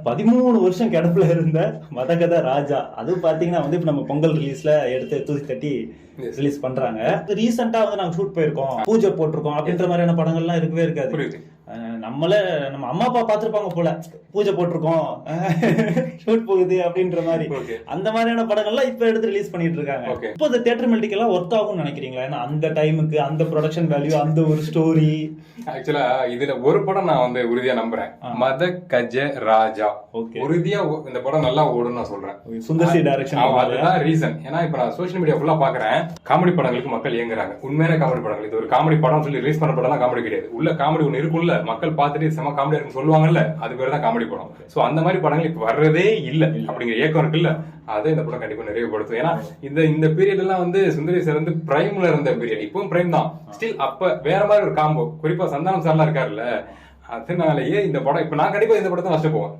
13 வருஷம் கிடப்புல இருந்த மதகத ராஜா, அது பாத்தீங்கன்னா வந்து இப்ப நம்ம பொங்கல் ரிலீஸ்ல எடுத்து தூக்கி தட்டி ரிலீஸ் பண்றாங்க. ரீசெண்டா வந்து நாங்க ஷூட் போயிருக்கோம், பூஜை போட்டிருக்கோம் அப்படின்ற மாதிரியான படங்கள்லாம் இருக்கவே இருக்காது. நம்மளே நம்ம அம்மா அப்பா பாத்துருப்பாங்க போல, பூஜை போட்டிருக்கோம் ஷூட் போகுது அப்படின்ற மாதிரி. அந்த மாதிரியான படங்கள்லாம் இப்ப எடுத்து ரிலீஸ் பண்ணிட்டு இருக்காங்க. இப்போ இந்த தியேட்டர் மெல்டிக்கெல்லாம் ஒர்க் ஆகும்னு நினைக்கிறீங்களா? ஏன்னா அந்த டைமுக்கு அந்த ப்ரொடக்ஷன் வேல்யூ, அந்த ஒரு ஸ்டோரி. ஆக்சுவலா இதுல ஒரு படம் நான் வந்து உறுதியா நம்புறேன், மத கஜ ராஜா. உறுதியா இந்த படம் நல்லா ஓடும் நான் சொல்றேன். சுந்தர்சி டைரக்ஷன். அதுதான் ரீசன். ஏன்னா இப்ப நான் சோசியல் மீடியா ஃபுல்லா பாக்குறேன், காமெடி படங்களுக்கு மக்கள் இயங்குறாங்க. உண்மையான காமெடி படங்கள், இது ஒரு காமெடி படம் சொல்லி ரிலீஸ் பண்ண படம் காமெடி கிடையாது. உள்ள காமெடி ஒண்ணு இருக்குல்ல, மக்கள் பார்த்துட்டு செம காமெடியா இருக்குன்னு சொல்லுவாங்கல்ல, அது பேர் தான் காமெடி படம். சோ அந்த மாதிரி படங்கள் இப்ப வர்றதே இல்ல அப்படிங்கிற ஏக்கம் இருக்குல்ல, அதை இந்த படம் கண்டிப்பா நிறைவுபடுத்தும். ஏன்னா இந்த பீரியட் எல்லாம் வந்து சுந்தரி சார் வந்து பிரைம்ல இருந்த பீரியட், இப்பவும் பிரைம் தான். ஸ்டில் அப்ப வேற மாதிரி ஒரு காம்போ, குறிப்பா சந்தானம் சார்லாம் இருக்காருல்ல, அதனாலயே இந்த படம் இப்ப நான் கண்டிப்பா இந்த படத்தை ஃபர்ஸ்ட் போவேன்.